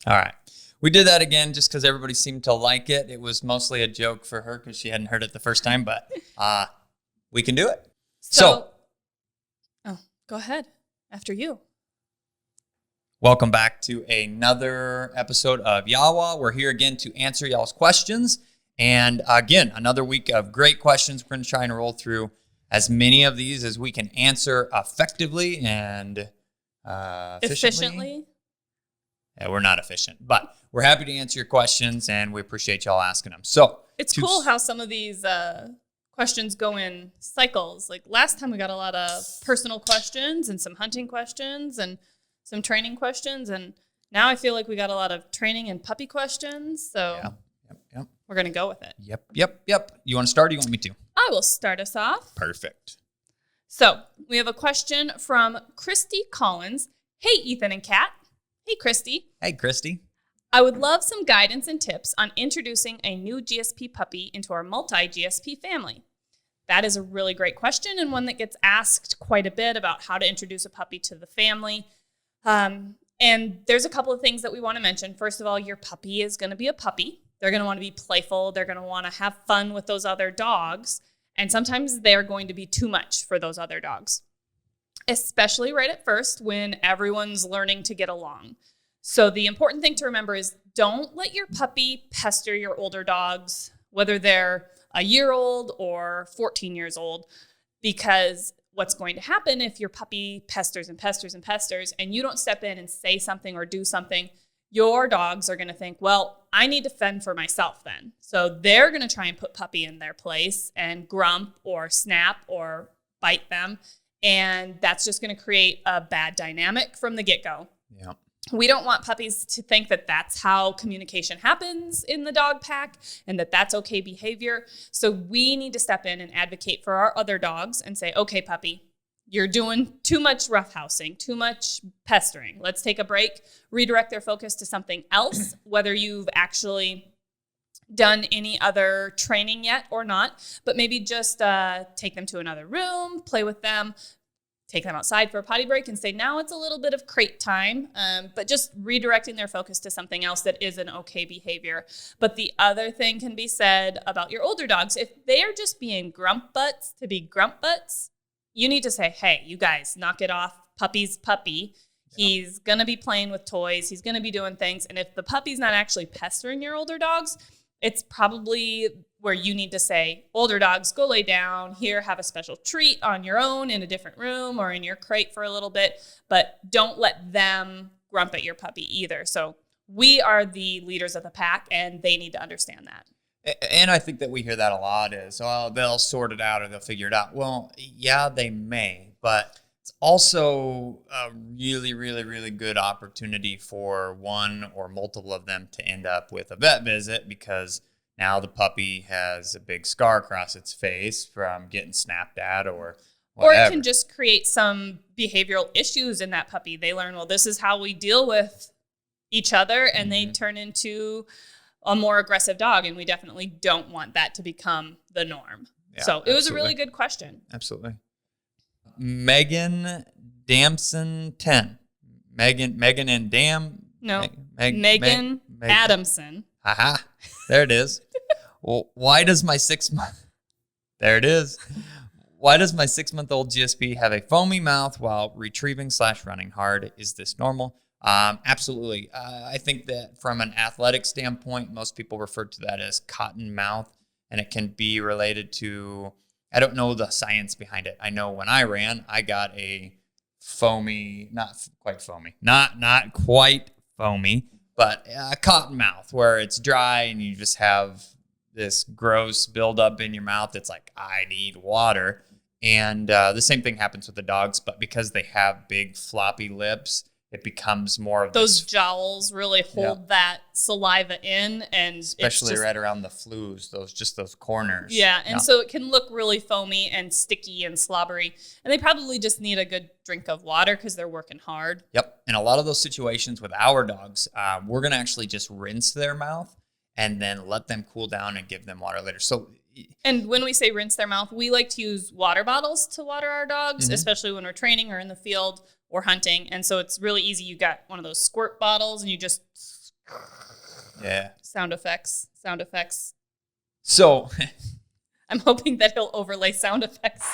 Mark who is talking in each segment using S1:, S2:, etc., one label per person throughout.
S1: All right. We did that again just because everybody seemed to like it. It was mostly a joke for her because she hadn't heard it the first time, but we can do it. So,
S2: go ahead. After you.
S1: Welcome back to another episode of YAWA. We're here again to answer y'all's questions. And again, another week of great questions. We're going to try and roll through as many of these as we can answer effectively and efficiently. Yeah, we're not efficient, but we're happy to answer your questions, and we appreciate y'all asking them. So
S2: it's cool how some of these questions go in cycles. Like last time we got a lot of personal questions and some hunting questions and some training questions, and now I feel like we got a lot of training and puppy questions. So
S1: yep.
S2: We're going to go with it.
S1: Yep. You want to start or you want me to?
S2: I will start us off.
S1: Perfect.
S2: So we have a question from Christy Collins. Hey, Ethan and Kat. Hey, Christy.
S1: Hey, Christy.
S2: I would love some guidance and tips on introducing a new GSP puppy into our multi-GSP family. That is a really great question and one that gets asked quite a bit about how to introduce a puppy to the family. And there's a couple of things that we want to mention. First of all, your puppy is going to be a puppy. They're going to want to be playful. They're going to want to have fun with those other dogs. And sometimes they're going to be too much for those other dogs, especially right at first when everyone's learning to get along. So the important thing to remember is don't let your puppy pester your older dogs, whether they're a year old or 14 years old, because what's going to happen if your puppy pesters and you don't step in and say something or do something, your dogs are going to think, well, I need to fend for myself then. So they're going to try and put puppy in their place and grump or snap or bite them. And that's just going to create a bad dynamic from the get-go.
S1: Yeah.
S2: We don't want puppies to think that that's how communication happens in the dog pack and that that's okay behavior. So we need to step in and advocate for our other dogs and say, okay, puppy, you're doing too much roughhousing, too much pestering. Let's take a break, redirect their focus to something else, whether you've actually done any other training yet or not, but maybe just take them to another room, play with them, take them outside for a potty break and say, now it's a little bit of crate time, but just redirecting their focus to something else that is an okay behavior. But the other thing can be said about your older dogs. If they are just being grump butts to be grump butts, you need to say, hey, you guys, knock it off. Puppy's puppy. Yeah. He's going to be playing with toys. He's going to be doing things. And if the puppy's not actually pestering your older dogs, it's probably where you need to say, older dogs, go lay down here, have a special treat on your own in a different room or in your crate for a little bit, but don't let them grump at your puppy either. So we are the leaders of the pack and they need to understand that.
S1: And I think that we hear that a lot is, oh, they'll sort it out or they'll figure it out. Well, yeah, they may, but it's also a really, really, really good opportunity for one or multiple of them to end up with a vet visit because now the puppy has a big scar across its face from getting snapped at or whatever.
S2: Or it can just create some behavioral issues in that puppy. They learn, well, this is how we deal with each other, and they turn into a more aggressive dog, and we definitely don't want that to become the norm. Yeah, so it was a really good question.
S1: Absolutely. Megan Damson 10. Megan and Dam.
S2: No, Megan Adamson.
S1: Aha, there it is. Well, why does my 6 month? There it is. Why does my 6-month-old GSP have a foamy mouth while retrieving/running hard? Is this normal? Absolutely. I think that from an athletic standpoint, most people refer to that as cotton mouth, and it can be related to, I don't know the science behind it. I know when I ran, I got a foamy, not quite foamy, but a cotton mouth where it's dry and you just have this gross buildup in your mouth. It's like, I need water. And the same thing happens with the dogs, but because they have big floppy lips, it becomes more of
S2: those jowls really hold that saliva in, and
S1: especially right around the flues, those corners.
S2: Yeah, and so it can look really foamy and sticky and slobbery, and they probably just need a good drink of water because they're working hard.
S1: Yep, and a lot of those situations with our dogs, we're gonna actually just rinse their mouth and then let them cool down and give them water later. So.
S2: And when we say rinse their mouth, we like to use water bottles to water our dogs, especially when we're training or in the field or hunting. And so it's really easy. You got one of those squirt bottles and you just
S1: Yeah.
S2: Sound effects.
S1: So
S2: I'm hoping that he'll overlay sound effects.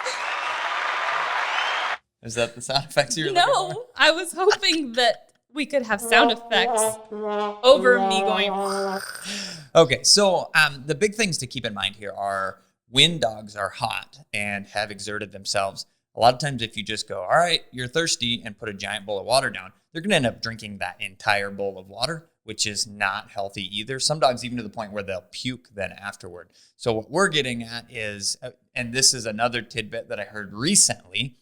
S1: is that the sound effects you're looking for?
S2: No, I was hoping that we could have sound effects over me going.
S1: Okay, so the big things to keep in mind here are when dogs are hot and have exerted themselves. A lot of times if you just go, all right, you're thirsty, and put a giant bowl of water down, they're going to end up drinking that entire bowl of water, which is not healthy either. Some dogs even to the point where they'll puke then afterward. So what we're getting at is, and this is another tidbit that I heard recently,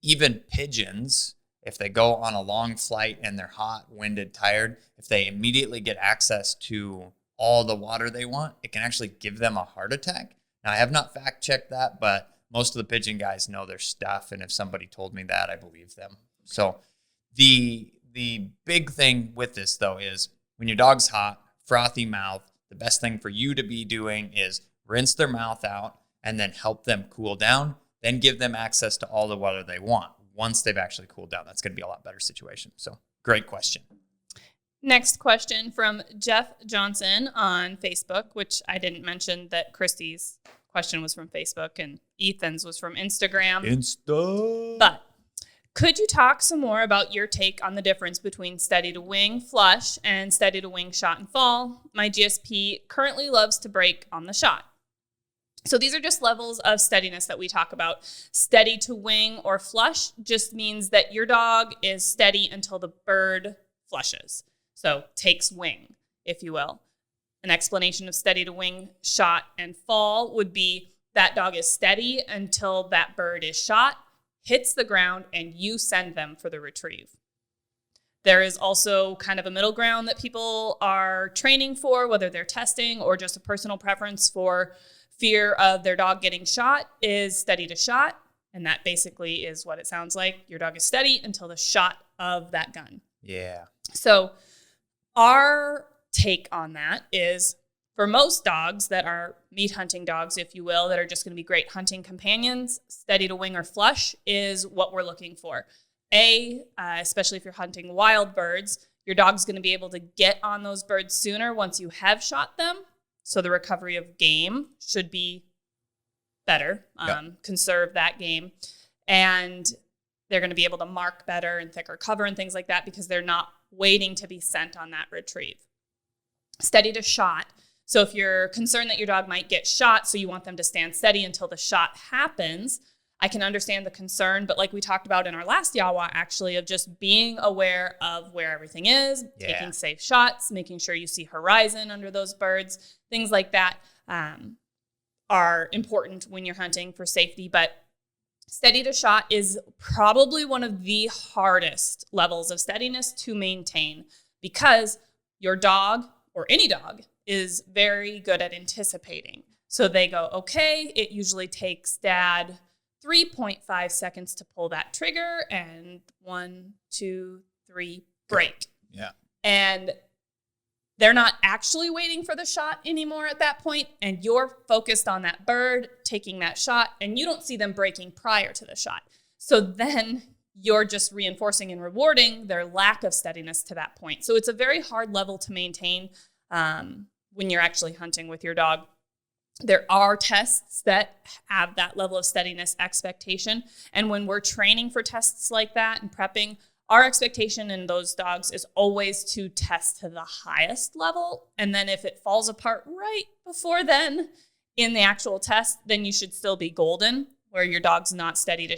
S1: even pigeons, if they go on a long flight and they're hot, winded, tired, if they immediately get access to all the water they want, it can actually give them a heart attack. Now, I have not fact checked that, but most of the pigeon guys know their stuff. And if somebody told me that, I believe them. So the big thing with this, though, is when your dog's hot, frothy mouth, the best thing for you to be doing is rinse their mouth out and then help them cool down, then give them access to all the water they want. Once they've actually cooled down, that's going to be a lot better situation. So great question.
S2: Next question from Jeff Johnson on Facebook, which I didn't mention that Christy's question was from Facebook and Ethan's was from Instagram. But could you talk some more about your take on the difference between steady to wing flush and steady to wing shot and fall? My GSP currently loves to break on the shot. So these are just levels of steadiness that we talk about. Steady to wing or flush just means that your dog is steady until the bird flushes. So takes wing, if you will. An explanation of steady to wing, shot, and fall would be that dog is steady until that bird is shot, hits the ground, and you send them for the retrieve. There is also kind of a middle ground that people are training for, whether they're testing or just a personal preference for fear of their dog getting shot, is steady to shot. And that basically is what it sounds like. Your dog is steady until the shot of that gun.
S1: Yeah.
S2: So our take on that is for most dogs that are meat hunting dogs, if you will, that are just going to be great hunting companions, steady to wing or flush is what we're looking for. Especially if you're hunting wild birds, your dog's going to be able to get on those birds sooner once you have shot them. So the recovery of game should be better, conserve that game. And they're going to be able to mark better and thicker cover and things like that because they're not waiting to be sent on that retrieve. Steady to shot. So if you're concerned that your dog might get shot, so you want them to stand steady until the shot happens, I can understand the concern, but like we talked about in our last YAWA, actually, of just being aware of where everything is, taking safe shots, making sure you see horizon under those birds, things like that are important when you're hunting for safety. But steady to shot is probably one of the hardest levels of steadiness to maintain because your dog or any dog is very good at anticipating. So they go, okay, it usually takes dad 3.5 seconds to pull that trigger and 1, 2, 3, break.
S1: Yeah.
S2: And they're not actually waiting for the shot anymore at that point, and you're focused on that bird taking that shot, and you don't see them breaking prior to the shot. So then you're just reinforcing and rewarding their lack of steadiness to that point. So it's a very hard level to maintain when you're actually hunting with your dog. There are tests that have that level of steadiness expectation. And when we're training for tests like that and prepping, our expectation in those dogs is always to test to the highest level. And then if it falls apart right before then in the actual test, then you should still be golden, where your dog's not steady to,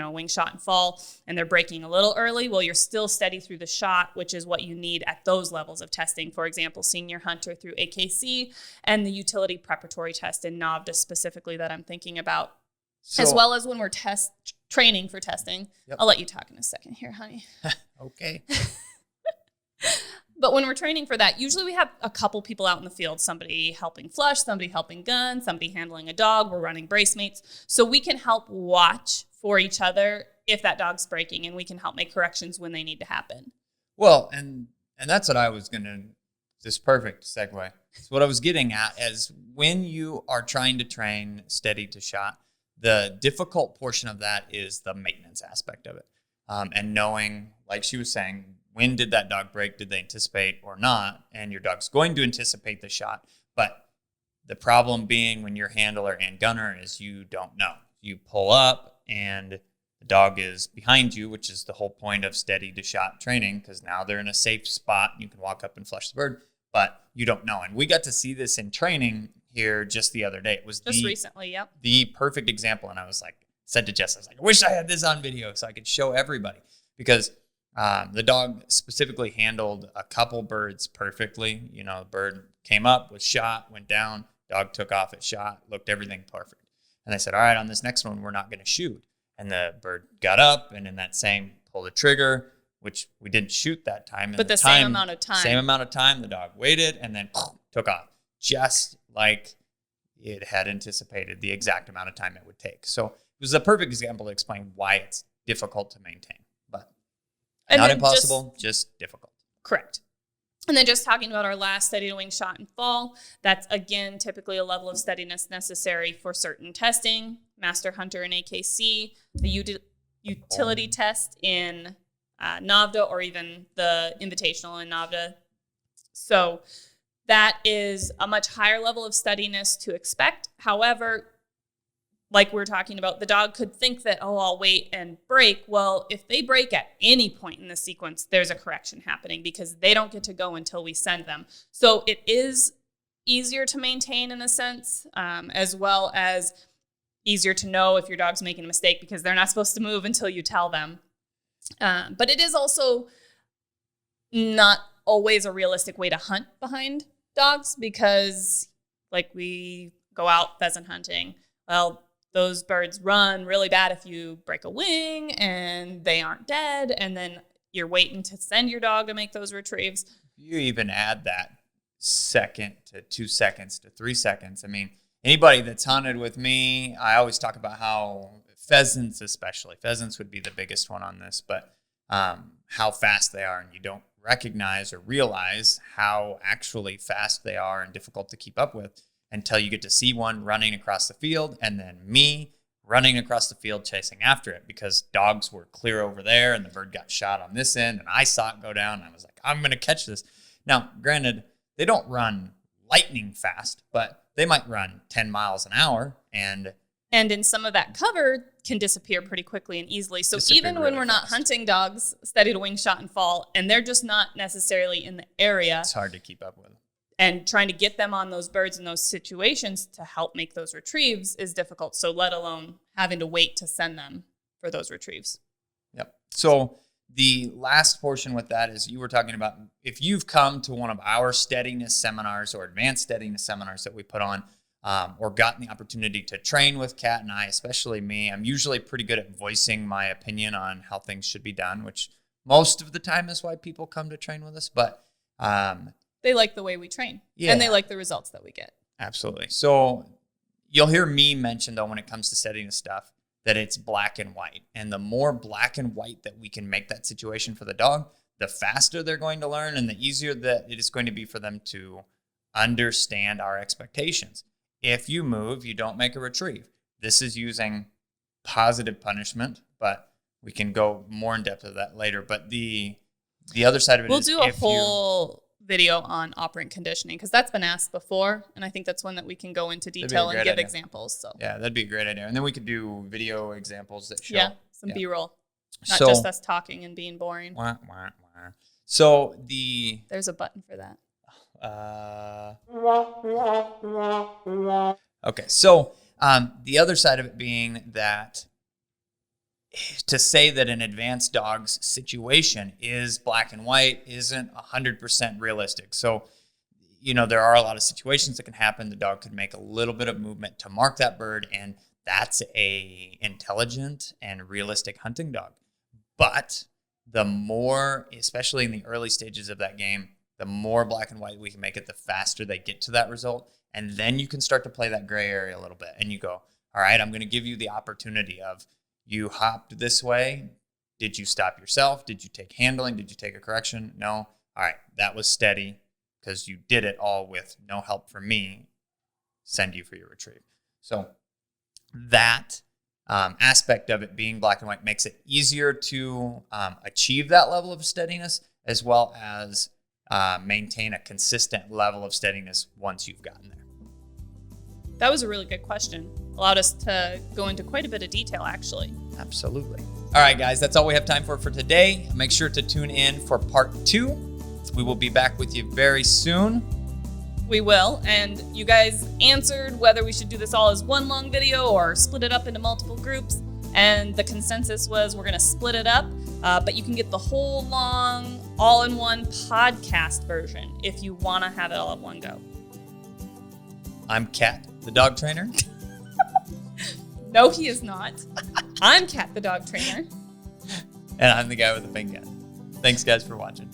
S2: wing shot and fall, and they're breaking a little early. Well, you're still steady through the shot, which is what you need at those levels of testing. For example, senior hunter through AKC and the utility preparatory test in NAVDA specifically that I'm thinking about, as well as when we're training for testing. Yep. I'll let you talk in a second here, honey.
S1: Okay.
S2: But when we're training for that, usually we have a couple people out in the field, somebody helping flush, somebody helping gun, somebody handling a dog. We're running brace mates. So we can help watch for each other if that dog's breaking, and we can help make corrections when they need to happen.
S1: Well, and that's what I was going to, this perfect segue. So what I was getting at is when you are trying to train steady to shot, the difficult portion of that is the maintenance aspect of it. And knowing, like she was saying, when did that dog break? Did they anticipate or not? And your dog's going to anticipate the shot. But the problem being when you're handler and gunner is you don't know. You pull up and the dog is behind you, which is the whole point of steady to shot training, because now they're in a safe spot. You can walk up and flush the bird, but you don't know. And we got to see this in training here just the other day. It was
S2: just recently, yep.
S1: The perfect example. And I was like, said to Jess, I was like, I wish I had this on video so I could show everybody, because the dog specifically handled a couple birds perfectly. You know, the bird came up, was shot, went down, dog took off at shot, looked everything perfect. And I said, all right, on this next one, we're not going to shoot. And the bird got up and in that same pull the trigger, which we didn't shoot that time.
S2: But the same amount of time.
S1: Same amount of time. The dog waited and then took off, just like it had anticipated the exact amount of time it would take. So it was a perfect example to explain why it's difficult to maintain, but not impossible, just difficult.
S2: Correct. And then just talking about our last steady to wing shot and fall, that's again typically a level of steadiness necessary for certain testing, master hunter in AKC, the utility test in NAVDA, or even the invitational in NAVDA. So that is a much higher level of steadiness to expect. However, like we're talking about, the dog could think that, oh, I'll wait and break. Well, if they break at any point in the sequence, there's a correction happening because they don't get to go until we send them. So it is easier to maintain in a sense, as well as easier to know if your dog's making a mistake because they're not supposed to move until you tell them. But it is also not always a realistic way to hunt behind dogs because, like, we go out pheasant hunting. Well, those birds run really bad if you break a wing and they aren't dead, and then you're waiting to send your dog to make those retrieves.
S1: You even add that second to 2 seconds to 3 seconds. I mean, anybody that's hunted with me, I always talk about how pheasants especially, pheasants would be the biggest one on this, but how fast they are, and you don't recognize or realize how actually fast they are and difficult to keep up with until you get to see one running across the field and then me running across the field chasing after it because dogs were clear over there and the bird got shot on this end and I saw it go down and I was like, I'm going to catch this. Now, granted, they don't run lightning fast, but they might run 10 miles an hour and
S2: in some of that cover can disappear pretty quickly and easily. So even when
S1: really
S2: we're not hunting dogs steady to wing shot and fall and they're just not necessarily in the area,
S1: it's hard to keep up with.
S2: And trying to get them on those birds in those situations to help make those retrieves is difficult. So let alone having to wait to send them for those retrieves.
S1: Yep. So the last portion with that is you were talking about if you've come to one of our steadiness seminars or advanced steadiness seminars that we put on or gotten the opportunity to train with Kat and I, especially me, I'm usually pretty good at voicing my opinion on how things should be done, which most of the time is why people come to train with us. But
S2: they like the way we train, and they like the results that we get.
S1: Absolutely. So you'll hear me mention, though, when it comes to steadiness stuff, that it's black and white. And the more black and white that we can make that situation for the dog, the faster they're going to learn and the easier that it is going to be for them to understand our expectations. If you move, you don't make a retrieve. This is using positive punishment, but we can go more in depth of that later. But the other side of it is
S2: we'll do a whole video on operant conditioning because that's been asked before, and I think that's one that we can go into detail and give examples. So
S1: yeah, that'd be a great idea, and then we could do video examples that show
S2: some B-roll, not just us talking and being boring.
S1: So
S2: there's a button for that.
S1: Okay, so the other side of it being that to say that an advanced dog's situation is black and white isn't 100% realistic. So, you know, there are a lot of situations that can happen. The dog could make a little bit of movement to mark that bird, and that's a intelligent and realistic hunting dog. But the more, especially in the early stages of that game, the more black and white we can make it, the faster they get to that result. And then you can start to play that gray area a little bit. And you go, all right, I'm going to give you the opportunity of, you hopped this way. Did you stop yourself? Did you take handling? Did you take a correction? No. All right. That was steady because you did it all with no help from me. Send you for your retrieve. So that aspect of it being black and white makes it easier to achieve that level of steadiness. as well as maintain a consistent level of steadiness once you've gotten there?
S2: That was a really good question. Allowed us to go into quite a bit of detail, actually.
S1: Absolutely. All right, guys, that's all we have time for today. Make sure to tune in for part 2. We will be back with you very soon.
S2: We will. And you guys answered whether we should do this all as one long video or split it up into multiple groups. And the consensus was we're going to split it up, but you can get the whole long, all-in-one podcast version if you want to have it all at one go.
S1: I'm Kat, the dog trainer.
S2: No, he is not. I'm Kat, the dog trainer.
S1: And I'm the guy with the pink gun. Thanks, guys, for watching.